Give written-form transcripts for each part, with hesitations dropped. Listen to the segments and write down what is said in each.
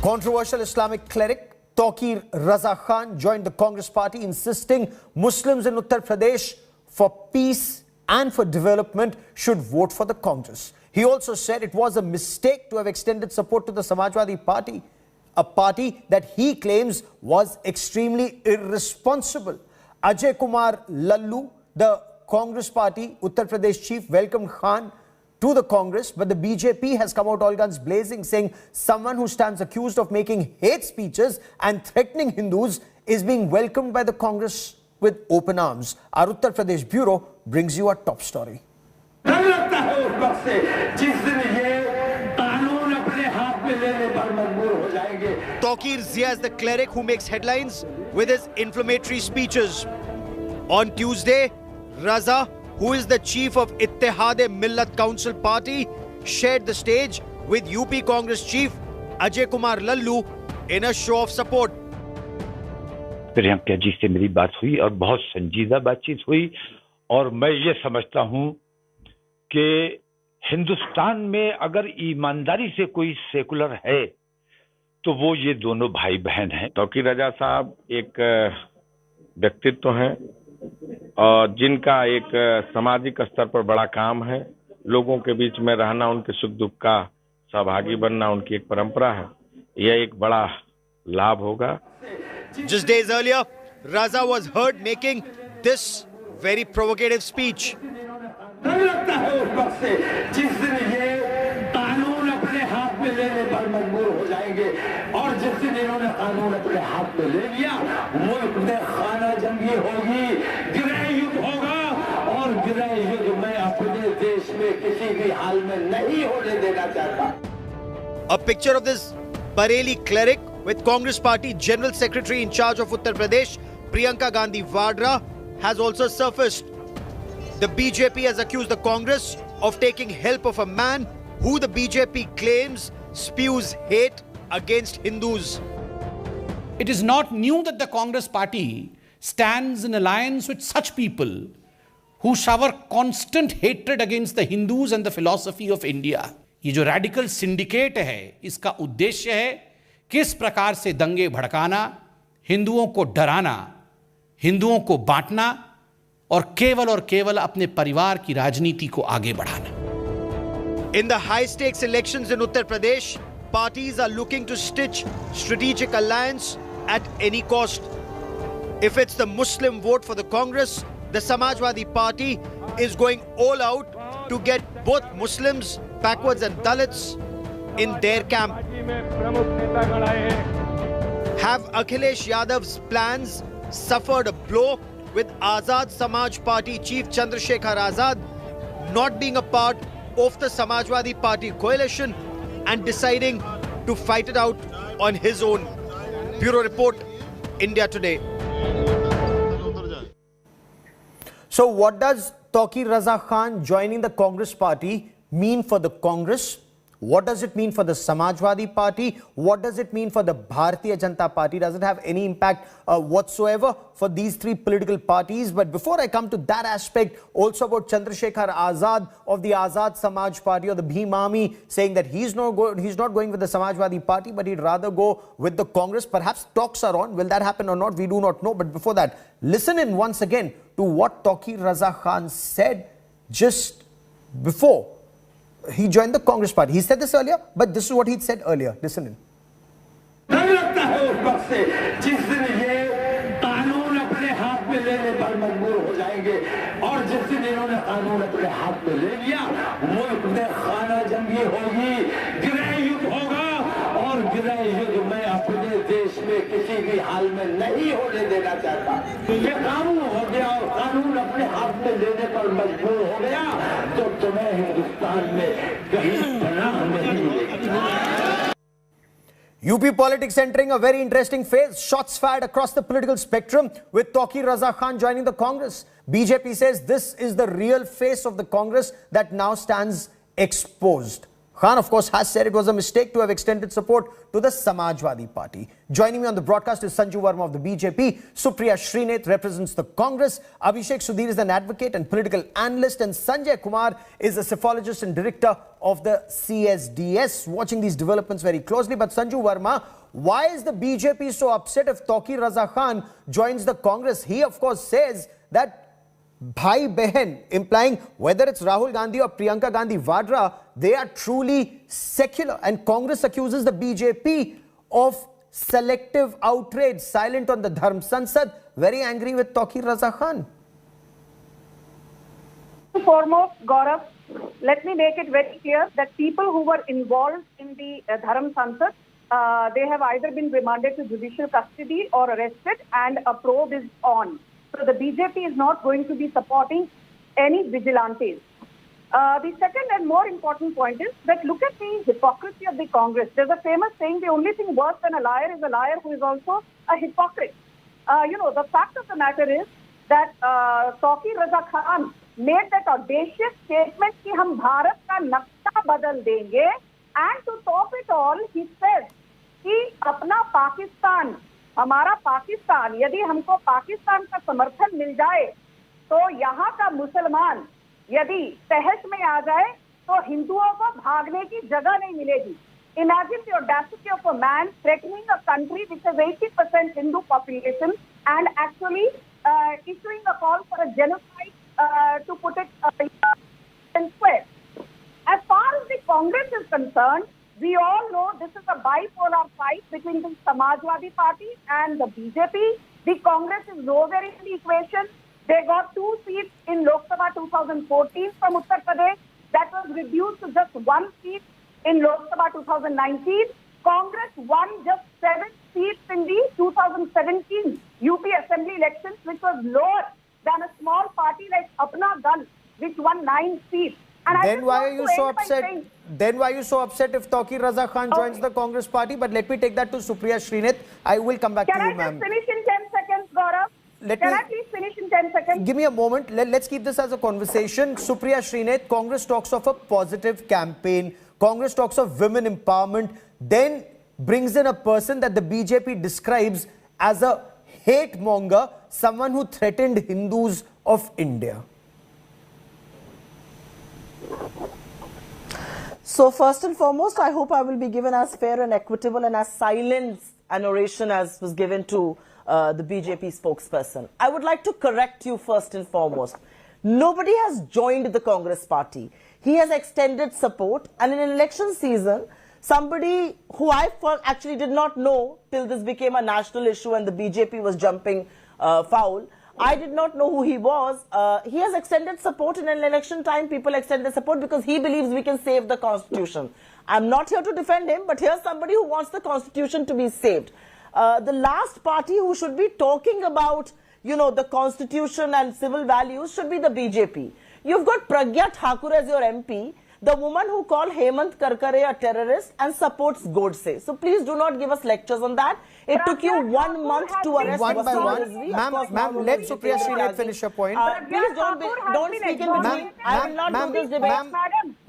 Controversial Islamic cleric Tauqeer Raza Khan joined the Congress party, insisting Muslims in Uttar Pradesh for peace and for development should vote for the Congress. He also said it was a mistake to have extended support to the Samajwadi Party, a party that he claims was extremely irresponsible. Ajay Lallu, the Congress party Uttar Pradesh chief, welcomed Khan to the Congress, but the BJP has come out all guns blazing, saying someone who stands accused of making hate speeches and threatening Hindus is being welcomed by the Congress with open arms. Our Uttar Pradesh bureau brings you our top story. Tauqeer Zia is the cleric who makes headlines with his inflammatory speeches. On Tuesday, Raza, who is the chief of Ittihad-e-Millat Council party, shared the stage with UP Congress chief Ajay Lallu in a show of support. Priyanka ji से मेरी बात हुई और बहुत संजीदा बातचीत हुई और मैं ये समझता हूं कि हिंदुस्तान में अगर ईमानदारी से कोई सेकुलर है तो वो ये दोनों भाई बहन हैं। तौकीर रजा साहब एक व्यक्तित्व हैं और जिनका एक सामाजिक स्तर पर बड़ा काम है। लोगों के बीच में रहना, उनके सुख दुख का सहभागी बनना उनकी एक परंपरा है। यह एक बड़ा लाभ होगा। Just days earlier, Raza was heard making this very provocative speech. और जिस दिन इन्होंने कानून अपने हाथ में ले लिया, मुल्क में खाना जंगी होगी, गृह युद्ध होगा और गृह युद्ध में अपने देश में किसी भी हाल में नहीं होने देना चाहता। A picture of this Bareilly cleric with Congress Party General Secretary in charge of Uttar Pradesh, Priyanka Gandhi Vadra, has also surfaced. The BJP has accused the Congress of taking help of a man who the BJP claims spews hate against Hindus. It is not new that the Congress party stands in alliance with such people who shower constant hatred against the Hindus and the philosophy of India. ये जो radical syndicate है, इसका उद्देश्य है किस प्रकार से दंगे भड़काना, हिंदुओं को डराना, हिंदुओं को बांटना और केवल अपने परिवार की राजनीति को आगे बढ़ाना। In the high-stakes elections in Uttar Pradesh, parties are looking to stitch strategic alliance at any cost. If it's the Muslim vote for the Congress, the Samajwadi Party is going all out to get both Muslims, backwards and Dalits in their camp. Have Akhilesh Yadav's plans suffered a blow with Azad Samaj Party Chief Chandrasekhar Azad not being a part of the Samajwadi Party coalition and deciding to fight it out on his own? Bureau Report, India Today. So what does Tauqeer Raza Khan joining the Congress party mean for the Congress? What does it mean for the Samajwadi Party? What does it mean for the Bharatiya Janata Party? Does it have any impact whatsoever for these three political parties? But before I come to that aspect, also about Chandrasekhar Azad of the Azad Samaj Party or the Bhim Army, saying that he's not going with the Samajwadi Party, but he'd rather go with the Congress. Perhaps talks are on. Will that happen or not? We do not know. But before that, listen in once again to what Tauqeer Raza Khan said just before he joined the Congress party. He said this earlier, but this is what he said earlier. Listen in. और जिस दिन इन्होंने कानून अपने हाथ में ले लिया, मुल्क में खाना जंगी होगी, गृह युद्ध होगा और गृह युद्ध में अपने देश में किसी भी हाल में नहीं होने देना चाहता। ये कानून हो गया और कानून अपने हाथ में लेने पर मजबूर हो गया तो तुम्हें हिंदुस्तान में कहीं पनाह नहीं मिलेगी। UP politics entering a very interesting phase. Shots fired across the political spectrum with Tauqeer Raza Khan joining the Congress. BJP says this is the real face of the Congress that now stands exposed. Khan, of course, has said it was a mistake to have extended support to the Samajwadi Party. Joining me on the broadcast is Sanju Verma of the BJP. Supriya Srinath represents the Congress. Abhishek Sudhir is an advocate and political analyst. And Sanjay Kumar is a psephologist and director of the CSDS. Watching these developments very closely. But Sanju Verma, why is the BJP so upset if Tauqeer Raza Khan joins the Congress? He, of course, says that Bhai Behan, implying whether it's Rahul Gandhi or Priyanka Gandhi Vadra, they are truly secular. And Congress accuses the BJP of selective outrage, silent on the Dharm Sansad, very angry with Tauqeer Raza Khan. Foremost, Gaurav, let me make it very clear that people who were involved in the Dharm Sansad, they have either been remanded to judicial custody or arrested, and a probe is on. So the BJP is not going to be supporting any vigilantes. The second and more important point is that look at the hypocrisy of the Congress. There's a famous saying, the only thing worse than a liar is a liar who is also a hypocrite. The fact of the matter is that Tauqeer Raza Khan made that audacious statement कि हम भारत का नक्शा बदल देंगे, and to top it all, he says कि अपना पाकिस्तान, हमारा पाकिस्तान, यदि हमको पाकिस्तान का समर्थन मिल जाए तो यहाँ का मुसलमान यदि तहस में आ जाए तो हिंदुओं को भागने की जगह नहीं मिलेगी. Imagine the audacity of a man threatening a country which has 80% Hindu population and actually issuing a call for a genocide, to put it in square. As far as the Congress is concerned, we all know this is a bipolar fight between the Samajwadi Party and the BJP. The Congress is nowhere in the equation. They got 2 seats in Lok Sabha 2014 from Uttar Pradesh. That was reduced to just 1 seat in Lok Sabha 2019. Congress won just 7 seats in the 2017 UP Assembly elections, which was lower than a small party like Apna Dal, which won 9 seats. And then why are you so upset? Then why are you so upset if Tauqeer Raza Khan joins the Congress party? But let me take that to Supriya Srinath. I will come back to you, ma'am. Can I just finish in 10 seconds, Gaurav? Can I please finish in 10 seconds? Give me a moment. Let's keep this as a conversation. Supriya Srinath, Congress talks of a positive campaign. Congress talks of women empowerment. Then brings in a person that the BJP describes as a hate monger, someone who threatened Hindus of India. So first and foremost, I hope I will be given as fair and equitable and as silent an oration as was given to the BJP spokesperson. I would like to correct you first and foremost. Nobody has joined the Congress party. He has extended support, and in an election season, somebody who I actually did not know till this became a national issue and the BJP was jumping foul. I did not know who he was. He has extended support in an election time. People extend their support because he believes we can save the constitution. I'm not here to defend him, but here's somebody who wants the constitution to be saved. The last party who should be talking about, the constitution and civil values should be the BJP. You've got Pragya Thakur as your MP, the woman who called Hemant Karkare a terrorist and supports Godse. So please do not give us lectures on that. It took you 1 month to arrest one by one. Ma'am, let Supriya Srinath finish her point. Please don't speak in between. I will not do this debate.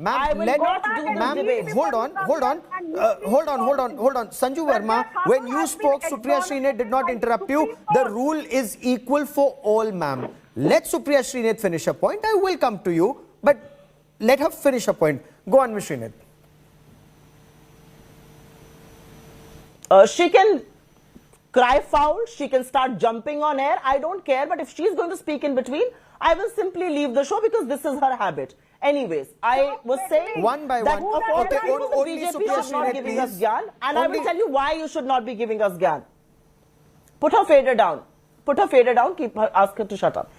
I will not do this debate. Hold on. Sanju Verma, when you spoke, Supriya Srinath did not interrupt you. The rule is equal for all, ma'am. Let Supriya Srinath finish her point. I will come to you, but let her finish her point. Go on, Ms. Srinath. She can cry foul. She can start jumping on air. I don't care. But if she's going to speak in between, I will simply leave the show because this is her habit. Anyways, I was saying one by that one. of all the reasons the BJP should not giving us gyan, and I will tell you why you should not be giving us gyan. Put her fader down. Put her fader down. Ask her to shut up.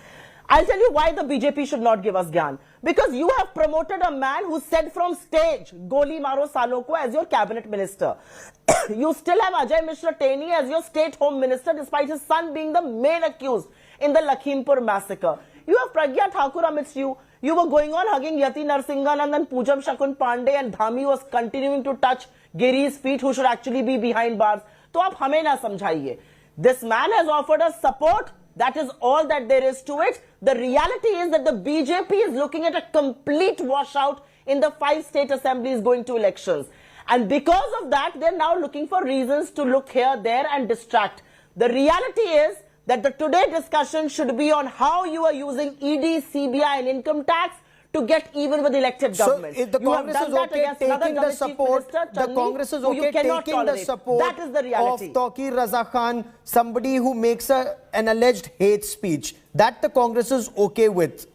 I'll tell you why the BJP should not give us gyan. Because you have promoted a man who said from stage, Goli Maro Salo ko as your cabinet minister. You still have Ajay Mishra Teni as your state home minister despite his son being the main accused in the Lakhimpur massacre. You have Pragya Thakur amidst you. You were going on hugging Yati Narsingan and then Pujam Shakun Pandey, and Dhami was continuing to touch Giri's feet, who should actually be behind bars. So aap hame na samjhaiye. This man has offered us support. That is all that there is to it. The reality is that the BJP is looking at a complete washout in the 5 state assemblies going to elections. And because of that, they're now looking for reasons to look here, there and distract. The reality is that the today discussion should be on how you are using ED, CBI and income tax to get even with elected government. So if the Congress is okay taking the support, the Congress is okay taking the support that is the reality of Tauqeer Raza Khan, somebody who makes an alleged hate speech, that the Congress is okay with.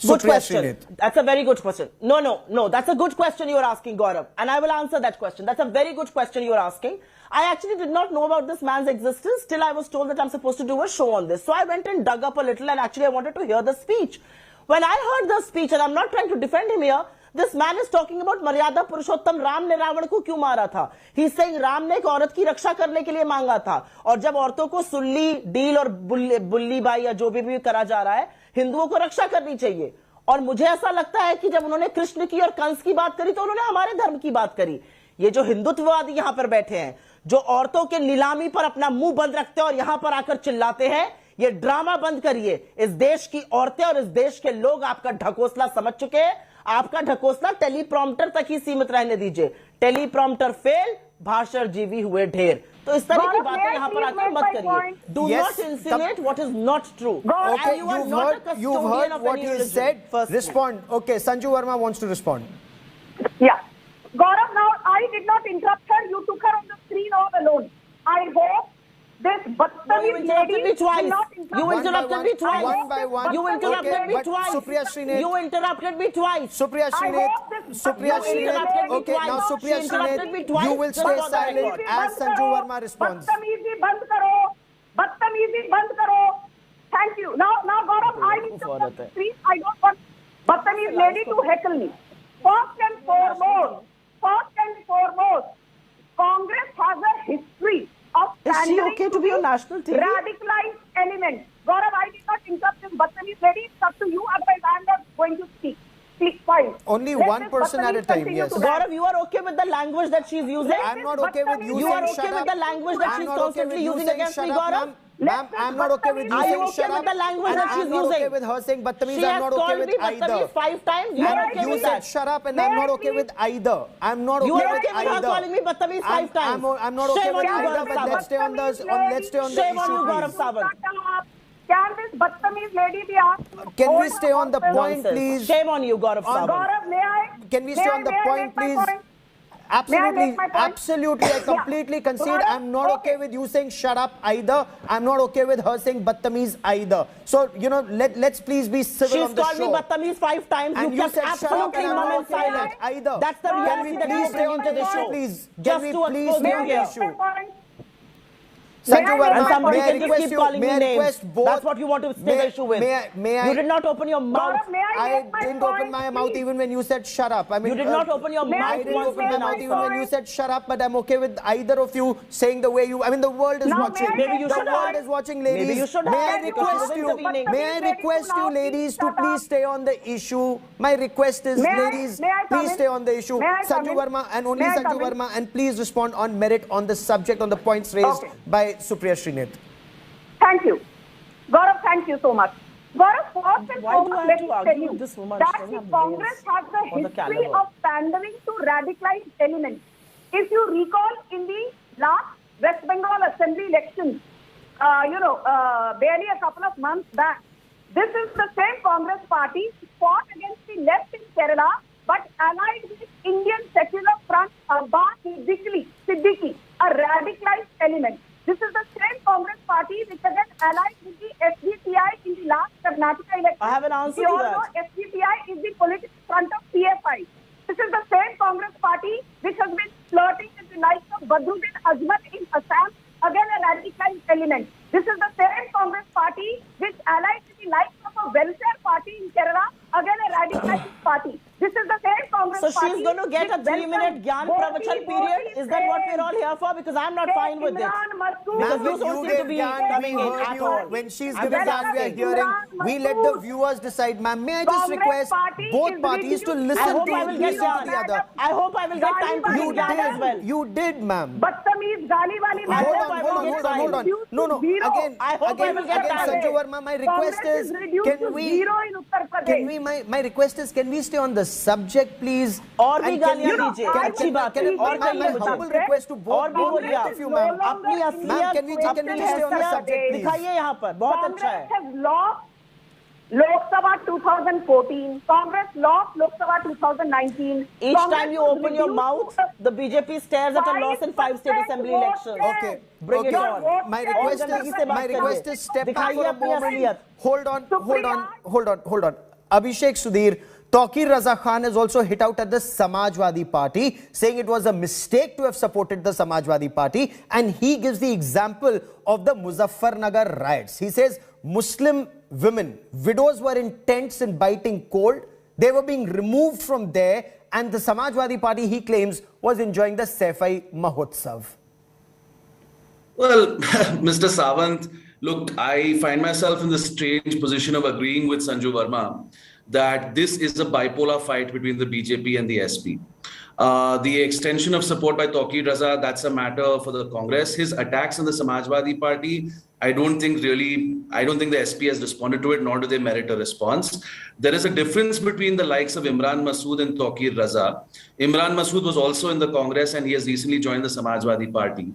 Good question. That's a very good question. No. That's a good question you are asking, Gaurav. And I will answer that question. That's a very good question you are asking. I actually did not know about this man's existence till I was told that I'm supposed to do a show on this. So I went and dug up a little and actually I wanted to hear the speech. When I heard the speech, and I'm not trying to defend him here, this man is talking about Maryada Purushottam Ram ne Ravan ko kyun mara tha. He's saying Ram ne ek औरत की रक्षा करने के लिए मांगा था और जब औरतों को सुल्ली डील और बुल्ली बाई या जो भी करा जा रहा है, हिंदुओं को रक्षा करनी चाहिए. और मुझे ऐसा लगता है कि जब उन्होंने कृष्ण की और कंस की बात करी तो उन्होंने हमारे धर्म की बात करी. ये जो हिंदुत्ववादी यहाँ पर बैठे हैं, जो औरतों के नीलामी पर अपना मुंह बंद रखते हैं और यहाँ पर आकर चिल्लाते हैं, ये ड्रामा बंद करिए. इस देश की औरतें और इस देश के लोग आपका ढकोसला समझ चुके हैं. आपका ढकोसला टेलीप्रॉम्प्टर तक ही सीमित रहने दीजिए. टेलीप्रॉम्प्टर फेल, भाषण जीवी हुए ढेर. तो इस तरह की बातें यहाँ पर आकर मत करिए. Do not insinuate what is not true. Okay, you've heard what he said. Respond. Okay, Sanju Verma wants to respond. Yeah. Gaurav, now I did not interrupt her. You took her on the screen all alone. I hope this you interrupted me twice. You interrupted me twice. One by one. You interrupted me twice. Supriya Srinath. You interrupted me twice. Supriya Srinath. Okay, now Supriya Srinath, you will stay silent as Sanju Verma responds. Badtameezi band karo. Thank you. Now Gaurav, I need to please, I don't want Badtameez lady to heckle me. First and foremost, Congress has a history of is she okay to be on national TV? Radicalized elements. Gaurav, I did not interrupt this Badtameez lady. It's up to you. Otherwise, I am not going to speak. Please, fine. Only one person at a time, yes. Gaurav, you are okay with the language that she's using? I'm not okay with you saying shut up. You are okay with the language that she's constantly using against me, Gaurav? Ma'am, I'm not okay with you saying shut up. Are you okay with the language that she's using? I'm not okay with her saying Badtameez. I'm not okay with either. She has called me Badtameez 5 times. You are okay with that? You said shut up and I'm not okay with either. I'm not okay with either. You are okay with her calling me Badtameez 5 times? I'm not okay with either, but let's stay on the issue, Shame on you, Gaurav Sawant. Can this Badtameez lady be asked? Can we stay on the point, please? Shame on you, Gaurav Sawant. Gaurav, may I? Can we stay on the point, please? Absolutely, I completely concede. I'm not okay with you saying shut up either. I'm not okay with her saying Badtameez either. So, you know, let's please be civil on the show. She's called me Badtameez 5 times. And you said shut up and I'm not okay with either. That's the reality that you bring into the show. Please, just to expose the issue. Sanju Verma, and somebody can just keep calling me names. That's what you want to stay the issue with. You did not open your mouth. I didn't open my mouth even when you said shut up. I mean, you did not open your mouth. I didn't open my mouth even when you said shut up, but I'm okay with either of you saying the way you... I mean, the world is watching. Maybe you should the world is watching, ladies. Maybe you should May I request you, ladies, to please stay on the issue. My request is, ladies, please stay on the issue. Sanju Verma and only Sanju Verma, and please respond on merit on the subject, on the points raised by Supriya Srinath. Thank you. Gaurav, thank you so much. Gaurav, first and foremost, let me tell you that the Congress has a history of pandering to radicalized elements. If you recall, in the last West Bengal Assembly elections, barely a couple of months back, this is the same Congress party fought against the left in Kerala, but allied with Indian Secular Front Abbas Siddiqui, a radicalized element. This is the same Congress party which again allied with the SDPI in the last Karnataka election. I have an answer to that. We all know SDPI is the political front of PFI. This is the same Congress party which has been flirting with the likes of Badruddin Ajmal in Assam, again a radicalized element. This is the same Congress party which allied with the likes of a welfare party in Kerala, again a radicalized party. This is the same Congress party. So she's going to get a 3-minute Gyan Pravachan period? Is that what we're all here for? Because I'm not fine with this. Because you don't seem to be coming in at all. When she's giving Gyan, we are hearing. We let the viewers decide. Ma'am, may I just request both parties to listen to the other? I hope I will get time to do Gyan as well. You did, ma'am. Badtameez, gali wali. Hold on. No. Again, I hope I will get time. Sanju Verma, my request is, can we... Uttar Pradesh. my request is, can we stay on the subject, please? और भी And can गालियां we- दीजिए, can- अच्छी can- बात can- है, और my कहिए humble मुझे। request to और भी बोलिए आप। both of you, ma'am. अपनी Ma'am, असलियत can we stay on the subject, please? दिखाइए यहाँ पर, बहुत अच्छा है। Congress has lost Lok Sabha 2014. Congress lost Lok Sabha 2019. Each Congress time you was open your reduced mouth, to the BJP stares at a loss in 5 state 5% assembly vote elections. share. Okay. Bring it Okay. on. My और request गंदगी is, से बात my request करिए। is step back दिखाइए for a अपनी moment. असलियत। Hold on. Supriya. Hold on. Abhishek Sudhir, Tauqeer Raza Khan has also hit out at the Samajwadi Party, saying it was a mistake to have supported the Samajwadi Party, and he gives the example of the Muzaffarnagar riots. He says Muslim women, widows were in tents and biting cold. They were being removed from there, and the Samajwadi Party, he claims, was enjoying the Saifai Mahotsav. Well, Mr. Sawant, look, I find myself in the strange position of agreeing with Sanju Verma that this is a bipolar fight between the BJP and the SP. The extension of support by Tauqeer Raza, that's a matter for the Congress. His attacks on the Samajwadi Party, I don't think the SP has responded to it, nor do they merit a response. There is a difference between the likes of Imran Masood and Tauqeer Raza. Imran Masood was also in the Congress and he has recently joined the Samajwadi Party.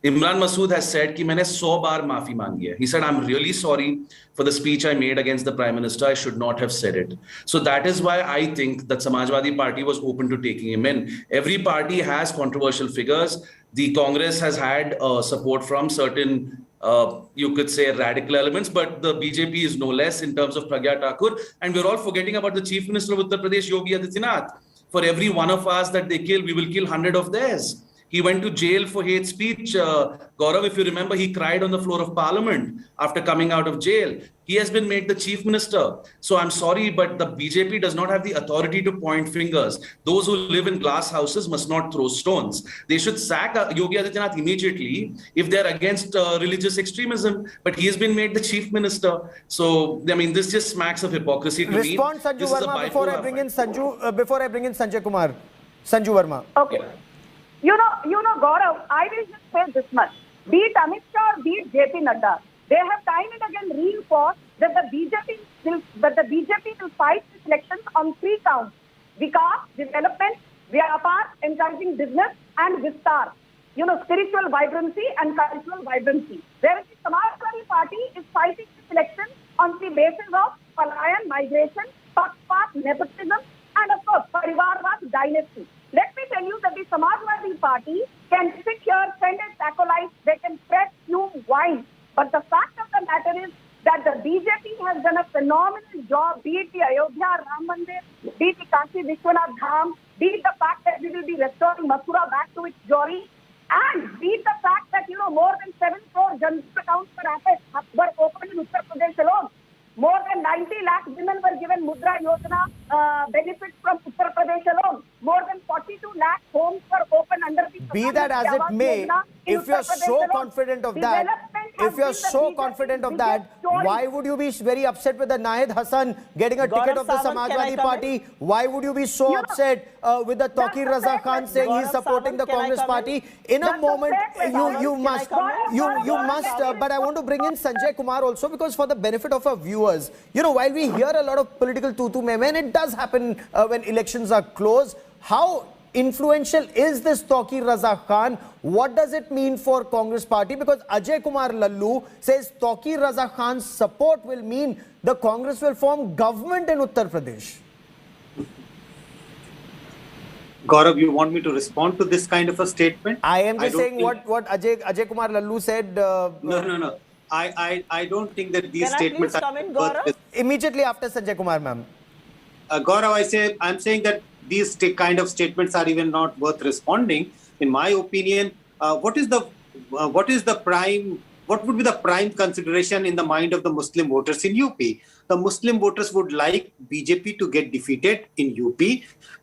Imran Masood has said कि मैंने 100 बार माफी मांगी है. He said, I'm really sorry for the speech I made against the Prime Minister. I should not have said it. So that is why I think that Samajwadi Party was open to taking him in. Every party has controversial figures. The Congress has had support from certain, you could say, radical elements, but the BJP is no less in terms of Pragya Thakur. And we're all forgetting about the Chief Minister of Uttar Pradesh, Yogi Adityanath. For every one of us that they kill, we will kill 100 of theirs. He went to jail for hate speech. Gaurav, if you remember, he cried on the floor of Parliament after coming out of jail. He has been made the chief minister. So I'm sorry, but the BJP does not have the authority to point fingers. Those who live in glass houses must not throw stones. They should sack Yogi Adityanath immediately if they're against religious extremism. But he has been made the chief minister. So, I mean, this just smacks of hypocrisy to me. Respond, Sanju This is a Verma, before I bring in bipolar before I bring in Sanjay Kumar. Sanju Verma. Okay. You know, Gaurav, I will just say this much. Be it Amit Shah or be it JP Nadda, they have time and again reinforced that the BJP will fight these elections on 3 counts: Vikas, development, Vyapar, encouraging business, and Vistar. You know, spiritual vibrancy and cultural vibrancy. Whereas the Samajwadi Party is fighting this election on the basis of Palayan, migration, Pakpat, nepotism, and of course, Parivarvad dynasty. Let me tell you that the Samajwadi Party can sit here, send its acolytes, they can press fume wine. But the fact of the matter is that the BJP has done a phenomenal job, be it the Ayodhya Ram Mandir, be it the Kashi Vishwanath Dham, be it the fact that we will be restoring Mathura back to its glory, and be it the fact that, more than 7 crore Jan Dhan accounts for assets were opened in Uttar Pradesh alone. More than 90 lakh women were given Mudra Yojana benefits from Uttar Pradesh alone. More than 42 lakh homes were opened under the... Be that as it may, if you're so confident of that, why would you be very upset with the Nahid Hassan getting a ticket of the Samajwadi Party? Why would you be so upset with the Tauqeer Raza Khan saying he's supporting the Congress Party? In a moment, you must, but I want to bring in Sanjay Kumar also, because for the benefit of our viewers, while we hear a lot of political tutu meme, and it does happen when elections are close, how influential is this Tauqeer Raza Khan? What does it mean for Congress Party? Because Ajay Lallu says Tauqeer Raza Khan's support will mean the Congress will form government in Uttar Pradesh. Gaurav, you want me to respond to this kind of a statement? I am just saying what Ajay Lallu said. No. I don't think that these statements are... Can I please come in, Gaurav? Immediately after Sanjay Kumar, ma'am. Gaurav, I'm saying that these kind of statements are even not worth responding. In my opinion, what would be the prime consideration in the mind of the Muslim voters in UP? The Muslim voters would like BJP to get defeated in UP,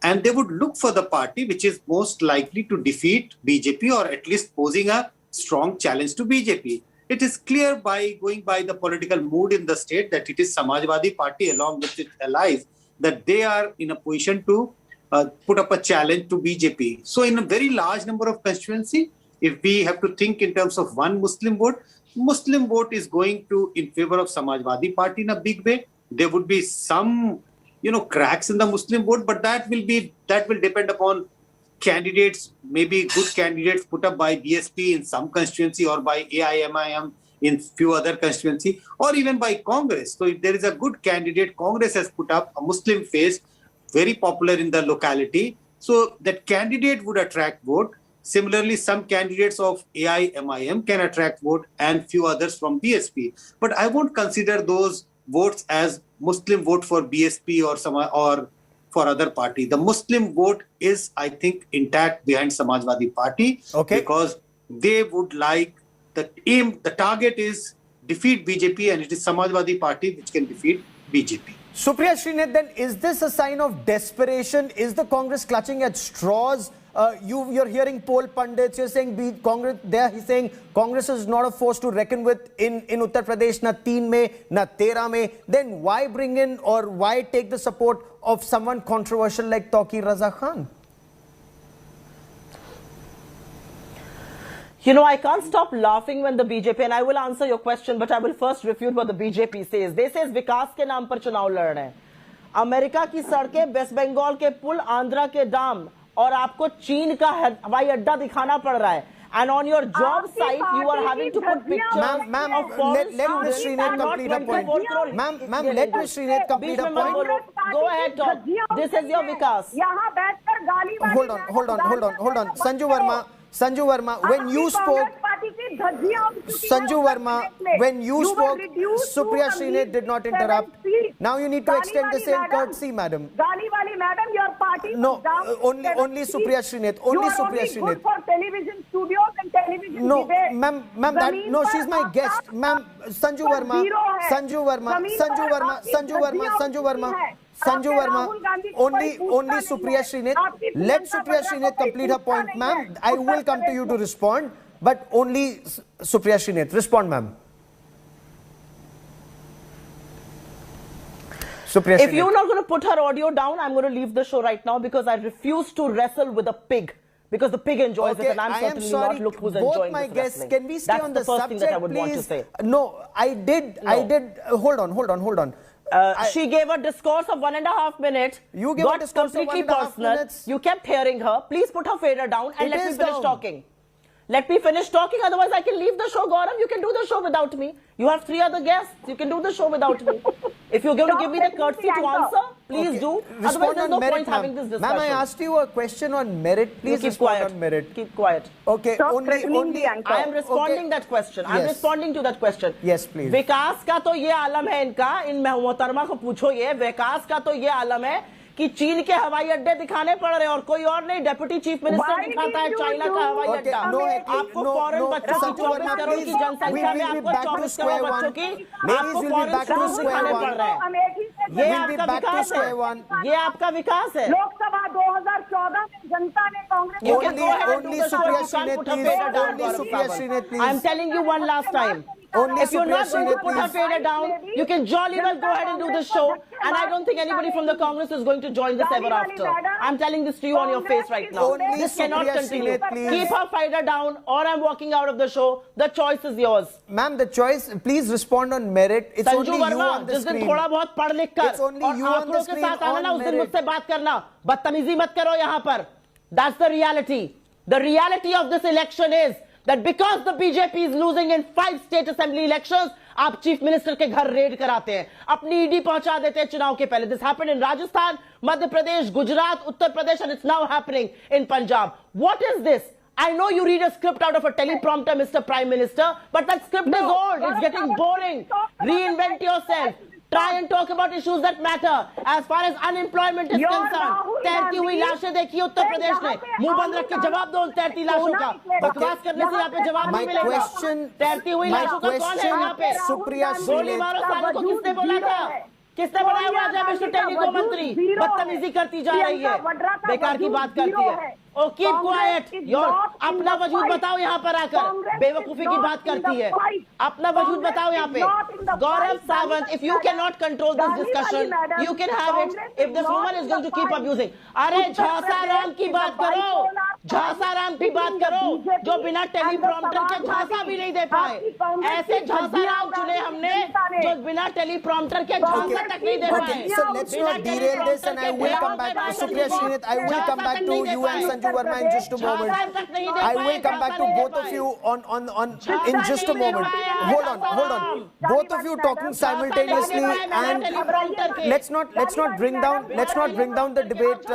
and they would look for the party which is most likely to defeat BJP, or at least posing a strong challenge to BJP. It is clear by going by the political mood in the state that it is Samajwadi Party along with its allies that they are in a position to put up a challenge to BJP. So in a very large number of constituency, if we have to think in terms of one Muslim vote is going to in favor of Samajwadi Party in a big way. there would be some, cracks in the Muslim vote, but that will depend upon candidates, maybe good candidates put up by BSP in some constituency or by AIMIM in few other constituency, or even by Congress. So if there is a good candidate, Congress has put up a Muslim face, very popular in the locality, so that candidate would attract vote. Similarly, some candidates of AIMIM can attract vote and few others from BSP. But I won't consider those votes as Muslim vote for BSP or for other party. The Muslim vote is, I think, intact behind Samajwadi Party, because they would like the target is defeat BJP, and it is Samajwadi Party which can defeat BJP. Supriya Srinath, then is this a sign of desperation? Is the Congress clutching at straws? You're hearing poll pundits, you're saying Congress, he's saying Congress is not a force to reckon with in Uttar Pradesh, na 3 May, na 13 May. Then why bring in or why take the support of someone controversial like Tauqeer Raza Khan? I can't stop laughing when the BJP, and I will answer your question, but I will first refute what the BJP says. They say विकास के नाम पर चुनाव लड़ रहे हैं. America की सड़कें, waste Bengal के पुल, आंध्रा के डैम, और आपको चीन का हवाई अड्डा दिखाना पड़ रहा है. And on your job site, you are having to put pictures of foreign students and not 24 crore. Ma'am, let Ms. Srinath complete her point. Go ahead, talk. This is your Vikas. Hold on. Sanju Verma, when you spoke, Supriya Srinath did not interrupt. Now you need to extend the same courtesy, madam. Your party. No, only Supriya Srinath. Only Supriya Srinath. Good for television studios and television no, debates. ma'am, no, she's my guest. Ma'am, Sanju Verma, only Supriya Srinath. Let Supriya Srinath complete her point, ma'am. I will come to you to respond, but only Supriya Srinath. Respond, ma'am. If you're not going to put her audio down, I'm going to leave the show right now, because I refuse to wrestle with a pig. Because the pig enjoys it, and I'm certainly not. Look who's enjoying my this guests, wrestling. can we stay That's on the first subject, thing that I would please? want to say. No, I did. Hold on. She gave a discourse of 1.5 minutes. You gave a discourse of 1.5 minutes. You kept hearing her. Please put her fader down and let me finish talking. Let me finish talking, otherwise I can leave the show. Gaurav, you can do the show without me. You have 3 other guests. You can do the show without me. If you're going to give me the courtesy to answer, please do. Otherwise, there's no point having this discussion. Ma'am, I asked you a question on merit. Please respond on merit. Keep quiet. Okay, only I am responding that question. I'm responding to that question. Yes, please. विकास का तो ये आलम है इनका. इन मोहतरमा को पूछो ये. विकास का तो ये आलम है कि चीन के हवाई अड्डे दिखाने पड़ रहे हैं और कोई और नहीं. डेप्यूटी चीफ मिनिस्टर दिखाता है चाइना का हवाई अड्डा. आपको फॉरेन बच्चों की 24 करोड़ की जनसंख्या में आपको 24 करोड़ बच्चों की आपको फॉरेन स्टूडेंट्स दिखाने पड़ रहे हैं. ये आपका विकास है. ये आपका विकास है. लोकसभा 2014 में जनता ने Congress I'm telling you one last time. If you're not going to put her fader down, you can jolly well go ahead and do the show. And I don't think anybody from the Congress is going to join this ever after. I'm telling this to you on your face right now. This cannot continue. Keep her fader down or I'm walking out of the show. The choice is yours. Ma'am, the choice, please respond on merit. It's only you on the screen. थोड़ा बहुत पढ़ लिख कर It's only you on the screen on merit. मुझसे बात करना. बदतमीजी मत करो यहाँ पर. That's the reality. The reality of this election is that because the BJP is losing in 5 state assembly elections, आप चीफ मिनिस्टर के घर रेड कराते हैं, अपनी ईडी पहुंचा देते हैं चुनाव के पहले. This happened in Rajasthan, Madhya Pradesh, Gujarat, Uttar Pradesh, and it's now happening in Punjab. What is this? I know you read a script out of a teleprompter, Mr. Prime Minister, but that script is old. It's getting boring. Reinvent yourself. Try and talk about issues that matter. As far as unemployment is concerned, तैरती हुई लाशें देखी उत्तर प्रदेश ने. मुंह बंद रख के जवाब दो तैरती लाशों का. बकवास करने से यहाँ पे जवाब नहीं मिलेगा. तैरती हुई लाशों का कौन है यहाँ पे? गोली मारो सालों को किसने बोला था? किसने बनाया हुआ है मिस्टर टेनी को मंत्री? बदतमीजी करती जा रही है. बेकार की बात करती है. Oh, keep quiet. अपना वजूद बताओ यहाँ पर आकर, बेवकूफी की बात करती है. अपना वजूद बताओ यहाँ पे. Gaurav Sawant, if you cannot control this discussion, you can have it. If this woman is going to keep abusing, अरे झांसाराम की बात करो, झांसाराम की बात करो, जो बिना टेलीप्रॉम्प्टर के झांसा भी नहीं दे पाए. ऐसे झांसाराम चुने हमने जो बिना टेलीप्रॉम्प्टर के झांसा तक नहीं दे पाए. So let's not derail this, and I will come back. Supriya Srinath, I will come back to you and Sanju Verma in just a moment. I will come back to both of you in just a moment. Hold on. Both of you talking simultaneously, and let's not bring down the debate.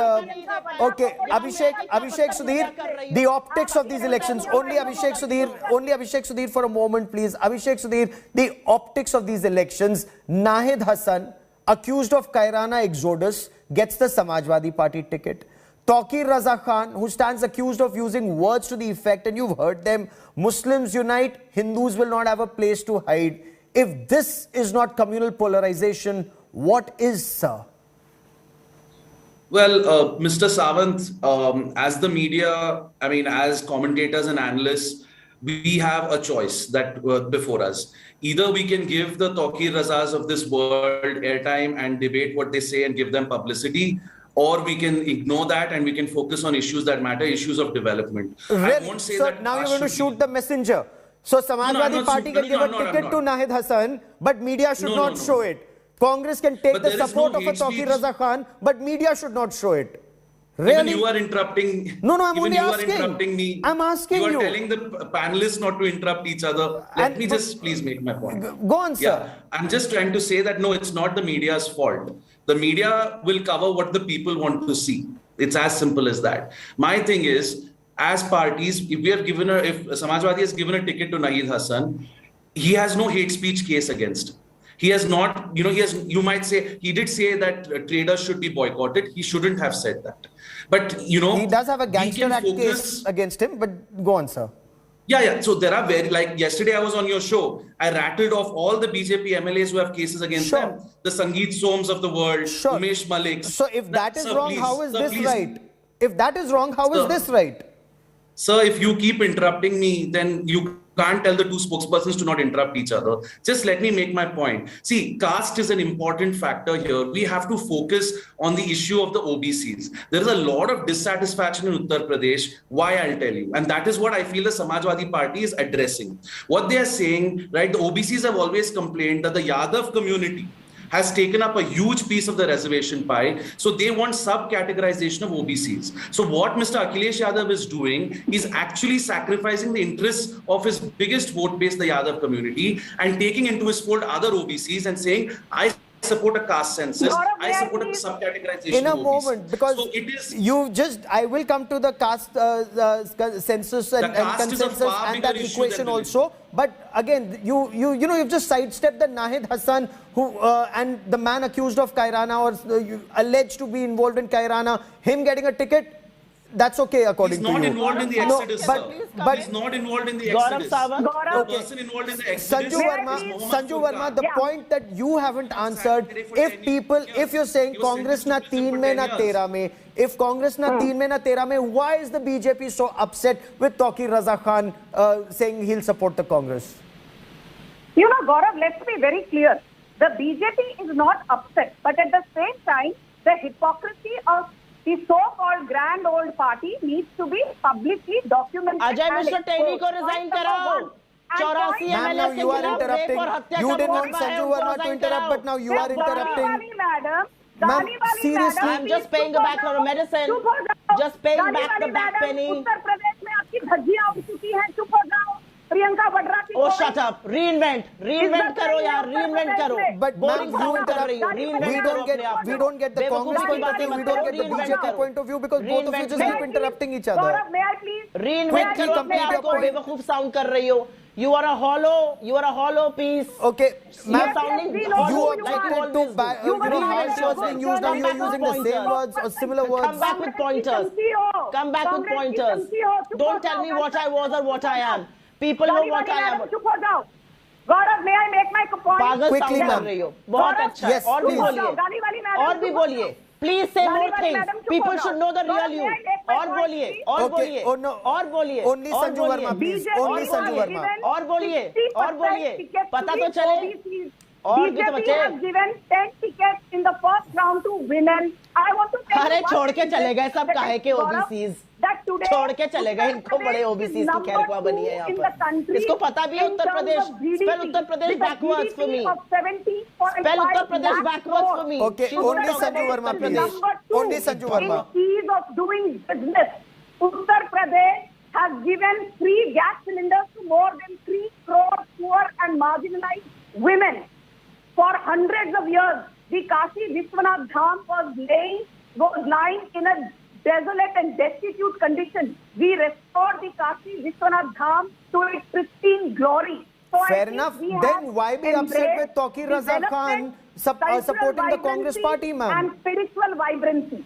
Okay, Abhishek Sudhir, the optics of these elections. Only Abhishek Sudhir for a moment, please. Abhishek Sudhir, the optics of these elections. Nahid Hassan, accused of Kairana exodus, gets the Samajwadi Party ticket. Tauqeer Raza Khan, who stands accused of using words to the effect, and you've heard them, Muslims unite, Hindus will not have a place to hide. If this is not communal polarization, what is, sir? Well, Mr. Sawant, as the media, as commentators and analysts, we have a choice that before us. Either we can give the Tauqeer Razas of this world airtime and debate what they say and give them publicity, or we can ignore that and we can focus on issues that matter, issues of development. Really? I won't say so that now you're going to shoot the messenger. So Samajwadi Party can give a ticket to Nahid Hassan, but media should not show it. Congress can take the support of a Tauqeer Raza Khan, but media should not show it. Really? Even you are interrupting. No, I'm even only you asking. Are interrupting me. I'm asking you. You are telling the panelists not to interrupt each other. Let me just please make my point. Go on, sir. Yeah, I'm just trying to say that no, it's not the media's fault. The media will cover what the people want to see. It's as simple as that. My thing is, as parties, if Samajwadi has given a ticket to Nahid Hassan, he has no hate speech case against him. He has not, you might say, he did say that traders should be boycotted. He shouldn't have said that. But, he does have a gangster act case against him, but go on, sir. Yeah. So there are yesterday I was on your show. I rattled off all the BJP MLAs who have cases against them. The Sangeet Soms of the world, Umesh Malik. So if that is wrong, how is this right? If that is wrong, how is this right? Sir, if you keep interrupting me, then you can't tell the two spokespersons to not interrupt each other. Just let me make my point. See, caste is an important factor here. We have to focus on the issue of the OBCs. There is a lot of dissatisfaction in Uttar Pradesh. Why, I'll tell you. And that is what I feel the Samajwadi Party is addressing. What they are saying, right, the OBCs have always complained that the Yadav community has taken up a huge piece of the reservation pie. So they want sub-categorization of OBCs. So what Mr. Akhilesh Yadav is doing is actually sacrificing the interests of his biggest vote base, the Yadav community, and taking into his fold other OBCs and saying, I support a caste census, I support a sub-categorization in a moment, because so it is, I will come to the caste census and consensus and that equation also. But again, you've just sidestepped the Nahid Hassan who and the man accused of Kairana or alleged to be involved in Kairana, him getting a ticket. That's okay according to you. He's not involved in the exodus, but he's not involved in the exodus. The person involved in the exodus Sanju Verma, the point that you haven't answered, if you're saying Congress na 3 mein na 13 mein, if Congress na 3 mein na 13 mein, why is the BJP so upset with Tauqeer Raza Khan saying he'll support the Congress? Gaurav, let's be very clear. The BJP is not upset, but at the same time, the hypocrisy of the so-called grand old party needs to be publicly documented. Ajay, Mr. Taini ko resign karao. 84 Ma'am, now you are interrupting. You didn't want Sanju Verma to interrupt, but now you are interrupting. Ma'am, seriously. I'm just paying back her medicine. Just paying back the back penny. Uttar Pradesh mein aapki bhajiyan uग चुकी हैं, चुप हो जाओ. Priyanka Vadra ki Oh, shut up. Reinvent karo yaar, reinvent karo. But ma'am, we don't get the Congress point of view, we don't get the BJP point of view, because both of you just keep interrupting each other. Gaurav, may I please? Reinvent karo apne aap ko, बेवकूफ sound कर रही हो. You are a hollow piece. Okay, ma'am, you objected to how words being used. Now you are using the same words or similar words. Come back with pointers. Don't tell me what I was or what I am. People know what I am. Gaurav, may I make my point? पागल Quickly, sound कर ma'am. रही हो, बहुत Gaurav, अच्छा है। yes, और भी please. बोलिए, गाली वाली मैडम, और भी चुप बोलिए, हो जाओ। प्लीज से गाली मोर वाली थिंग्स, मैडम, चुप पीपल हो शुड जाओ। Know the Gaurav, real you. may I take my और point, बोलिए, please? और Okay, बोलिए, oh, no. और बोलिए, Only और Sanju बोलिए, Verma, please. BJP Only has Sanju Verma. given और बोलिए, 60% और बोलिए, tickets पता to तो the चले। OBCs. और भी तो BJP बचे। has given 10 tickets in the first round to women. I want to tell अरे you one छोड़ के thing, चले गए सब that काहे के Gaurav, ओबीसीज, that today छोड़ के चले गए, इनको Uttar बड़े Pradesh ओबीसीज is की number खैरख्वाह बनी है 2 यहाँ in पर। the country इसको पता भी है in Uttar terms Pradesh, of GDP, spell Uttar Pradesh with a backwards for GDP me, of 70.5 spell Uttar Pradesh lakh backwards for crores. me। Okay, She's only not Sanju talking Verma, Uttar please. Pradesh. Number 2 Only Sanju Verma. in ease of doing business. Uttar Pradesh has given free gas cylinders to more than 3 crore poor and marginalized women. For hundreds of years, the Kashi Vishwanath Dham was lying in a desolate and destitute condition. We restored the Kashi Vishwanath Dham to its pristine glory. So I Fair think enough. we Then have why be upset with embraced Tauqeer Raza Khan development, supporting the cultural Congress vibrancy party, ma'am? and spiritual vibrancy.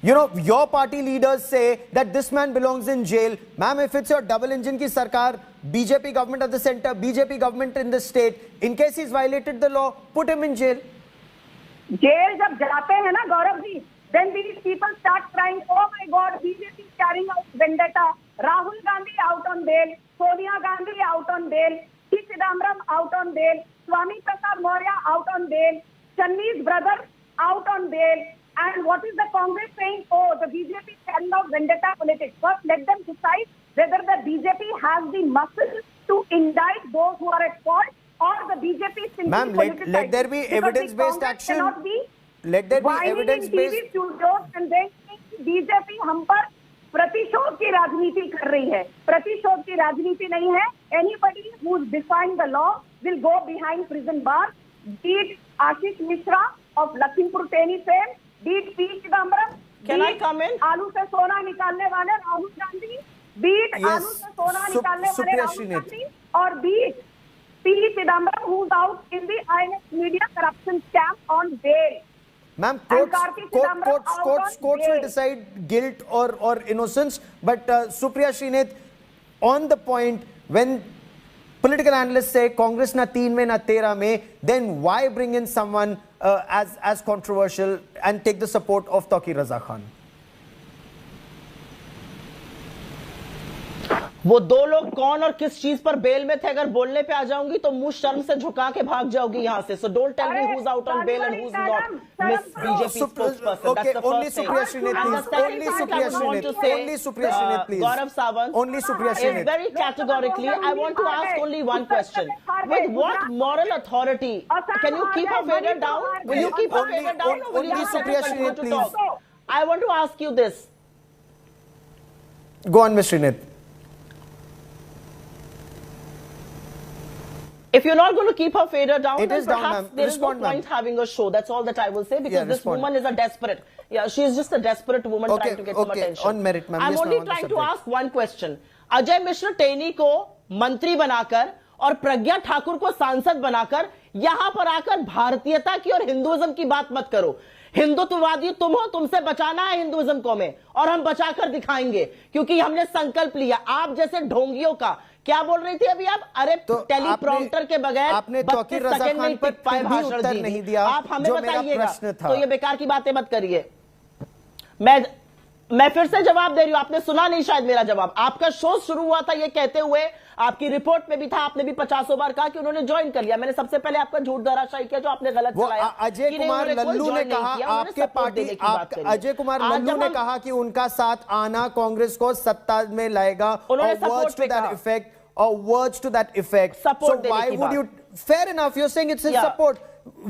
You know, your party leaders say that this man belongs in jail. Ma'am, if it's your double engine ki sarkar, BJP government at the center, BJP government in the state, in case he's violated the law, put him in jail. Jail जब जाते हैं ना Gaurav ji, then these people start crying, oh my God, BJP is carrying out vendetta. Rahul Gandhi out on bail, Sonia Gandhi out on bail, P. Chidambaram out on bail, Swami Prasad Maurya out on bail, Channi's brother out on bail. And what is the Congress saying? Oh, the BJP is carrying out vendetta politics. First, let them decide whether the BJP has the muscle to indict those who are at fault, or the BJP is simply Ma'am, let there be evidence-based action. Let there be evidence-based. And then BJP हम पर प्रतिशोध की राजनीति कर रही है. प्रतिशोध की राजनीति नहीं है. Anybody who is defying the law will go behind prison bars. Be it Ashish Mishra of Lakhimpur Teni fame, be it P. Chidambaram, Can I come in? आलू से सोना निकालने वाले Rahul Gandhi, be it Yes. आलू से सोना निकालने वाले Supriya राहुल Srinath. गांधी, और be it P. Chidambaram who's out in the INX media corruption scam on bail. Ma'am, And courts Karti Chidambaram out on will bail. decide guilt or innocence. But Supriya Srinath, on the point, when political analysts say Congress na 3 mein na 13 mein, then why bring in someone as controversial and take the support of Tauqeer Raza Khan? वो दो लोग कौन और किस चीज पर bell में थे, अगर बोलने पे आ जाऊंगी तो मुंह शर्म से झुका के भाग जाओगी यहाँ से. So don't tell me who's out on bail and who's not. Miss BJP spokesperson. Okay, That's the only first thing. Supriya Srinath, And the please. second Only thing I Supriya would want to Srinath. say, Only Supriya Srinath, please. Gaurav Sawant, Only Supriya is Srinath. very categorically, I want to ask only one question. With what moral authority? Can you keep her fader down? Will you keep her fader down or will you only just let Supriya her continue Srinath, to please. talk? I want to ask you this. Go on, Ms. Srinath. If you're not going to keep her fader down, It then is down, perhaps ma'am. there is no Respond, ma'am. point having a show. That's all that I will say, because Yeah, this respond. woman is a desperate. Yeah, she is just a desperate woman Okay, trying to get some okay. attention. On merit, ma'am. I'm Yes, only ma'am, on the trying to subject. ask one question. Ajay Mishra Teni को मंत्री बनाकर और प्रज्ञा ठाकुर को सांसद बनाकर यहां पर आकर भारतीयता की और हिंदुइज्म की बात मत करो. हिंदुत्ववादी तुम हो, तुमसे बचाना है हिंदुइज्म को में, और हम बचाकर दिखाएंगे, क्योंकि हमने संकल्प लिया. आप जैसे ढोंगियों का क्या बोल रही थी अभी आप? अरे तो टेलीप्रॉम्प्टर के बगैर आपने 32 तौकीर रज़ा सेकंड खान में पर टिक पाए फिर भी भाषण उत्तर दी. नहीं दिया, आप हमें जो मेरा बताइएगा. प्रश्न था. तो ये बेकार की बातें मत करिए. मैं फिर से जवाब दे रही हूं. आपने सुना नहीं शायद मेरा जवाब. आपका शो शुरू हुआ था ये कहते हुए, आपकी रिपोर्ट में भी था, आपने भी 50 बार कहा कि उन्होंने ज्वाइन कर लिया. मैंने सबसे पहले आपका झूठ धराशायी किया जो आपने गलत चलाया. अजय कुमार लल्लू ने कहा आपके पार्टी अजय कुमार लल्लू ने कहा कि उनका साथ आना कांग्रेस को सत्ता में लाएगा, उन्होंने words to that effect, or words to that effect. Support So why would you? Fair enough, you're saying it's his support.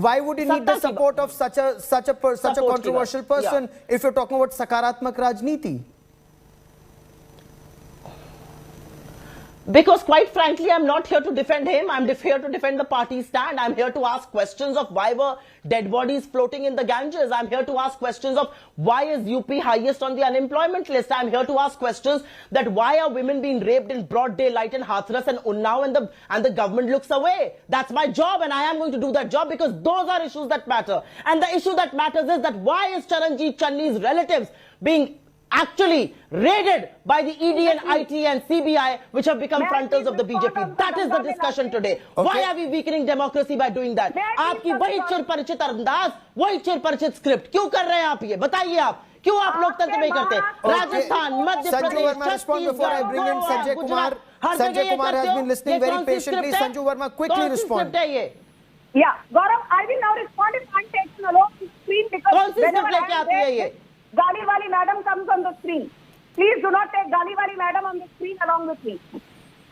Why would you need the support of such a controversial person if you're talking about sakaratmak rajniti? Because quite frankly, I'm not here to defend him. I'm here to defend the party stand. I'm here to ask questions of why were dead bodies floating in the Ganges. I'm here to ask questions of why is UP highest on the unemployment list. I'm here to ask questions that why are women being raped in broad daylight in Hathras and Unnao, and the government looks away. That's my job, and I am going to do that job, because those are issues that matter. And the issue that matters is that why is Charanjit Channi's relatives being actually raided by the ED and IT and CBI, which have become frontals of the BJP. That is the discussion today. Why are we weakening democracy by doing that? आपकी वही चिरपरिचित अंदाज, वही चिरपरिचित script क्यों कर रहे हैं आप ये? बताइए आप क्यों आप लोकतंत्र नहीं करते? Rajasthan, Madhya Pradesh, Chhattisgarh, Sanjay Kumar has been listening very patiently. Sanju Verma, quickly respond. Yeah, Gaurav, I will now respond in one text alone on the screen because whenever I am there, Gali Wali madam comes on the screen. Please do not take Gali Wali madam on the screen along with me.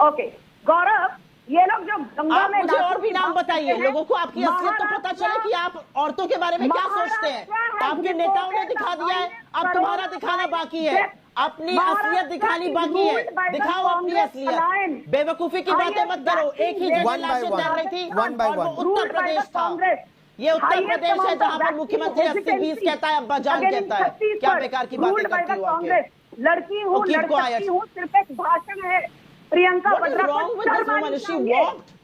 Okay, Gaurav, ये लोग जो गंगा में मुझे और भी नाम बताइए, लोगों को आपकी असलियत तो पता चले कि आप औरतों के बारे में क्या सोचते हैं। आपके नेताओं ने दिखा दिया है, अब तुम्हारा दिखाना बाकी है। अपनी असलियत दिखानी बाकी है, दिखाओ अपनी असलियत। बेवकूफी की बातें मत करो। एक ही जगह लाशें जल रही थी और वो उत्तर प्रदेश था। ये उत्तर प्रदेश है जहाँ पर मुख्यमंत्री 80-20 कहता है, अब्बा जान कहता है। क्या बेकार की बातें करती हो आके? लड़की हूँ, लड़ सकती हूँ, सिर्फ एक भाषण है। प्रियंका वड्रा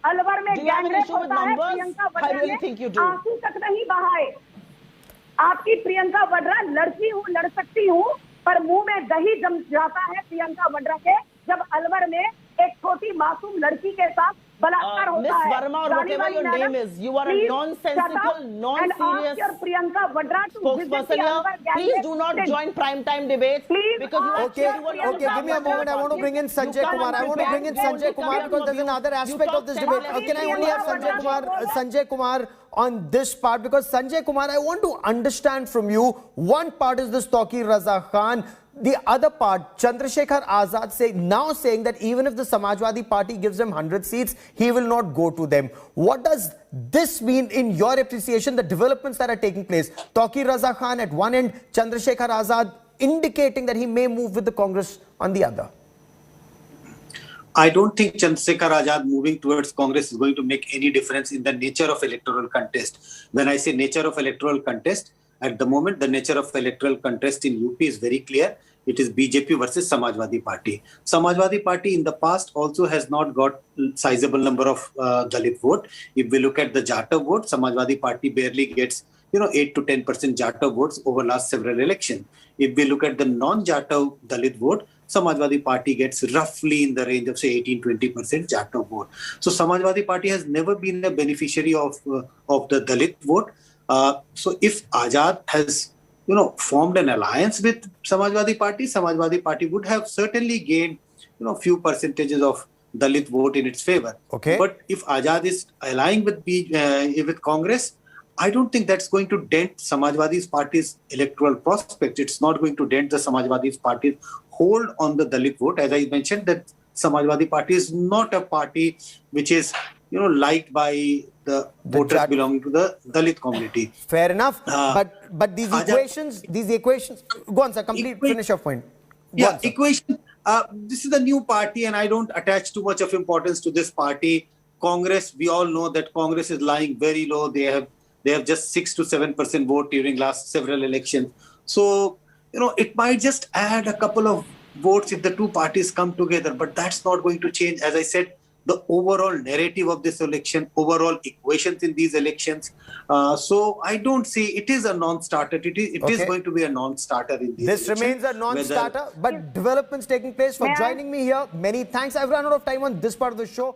अलवर में गैंगरेप होता है, प्रियंका वड्रा ने आंसू तक नहीं बहाए। आपकी प्रियंका वड्रा लड़की हूँ, लड़ सकती हूँ, पर मुंह में दही जम जाता है प्रियंका वड्रा के जब अलवर में एक छोटी मासूम लड़की के साथ बलात्कार होता है। Miss Verma, or whatever your name is, you are a nonsensical, non-serious spokesperson here. Please do not join prime time debates because you Okay, give me a moment. I want to bring in Sanjay Kumar. I want to bring in Sanjay Kumar because there's another aspect of this debate. Can I only have Sanjay Kumar on this part? Because Sanjay Kumar, I want to understand from you. One part is this Tauqeer Raza Khan. The other part, Chandrasekhar Azad saying that even if the Samajwadi Party gives him 100 seats, he will not go to them. What does this mean in your appreciation, the developments that are taking place? Tauqeer Raza Khan at one end, Chandrasekhar Azad indicating that he may move with the Congress on the other. I don't think Chandrasekhar Azad moving towards Congress is going to make any difference in the nature of electoral contest. When I say nature of electoral contest, at the moment, the nature of electoral contest in UP is very clear. It is BJP versus Samajwadi Party. Samajwadi Party in the past also has not got sizable number of Dalit vote. If we look at the Jata vote, Samajwadi Party barely gets 8 to 10% Jata votes over last several elections. If we look at the non-Jata Dalit vote, Samajwadi Party gets roughly in the range of say 18-20% Jata vote. So Samajwadi Party has never been a beneficiary of the Dalit vote. So if Azad has formed an alliance with Samajwadi Party would have certainly gained few percentages of Dalit vote in its favor. Okay. But if Azad is allying with Congress, I don't think that's going to dent Samajwadi Party's electoral prospect. It's not going to dent the Samajwadi Party's hold on the Dalit vote. As I mentioned, that Samajwadi Party is not a party which is liked by the voters belonging to the Dalit community. Fair enough. But these equations. Go on, sir. Finish your point. Equation. This is a new party, and I don't attach too much of importance to this party. Congress. We all know that Congress is lying very low. They have just 6 to 7% vote during last several elections. So it might just add a couple of votes if the two parties come together, but that's not going to change. As I said, the overall narrative of this election, overall equations in these elections. So I don't see it is a non-starter. It is going to be a non-starter in these elections. This remains a non-starter, but developments taking place. For joining me here, many thanks. I've run out of time on this part of the show.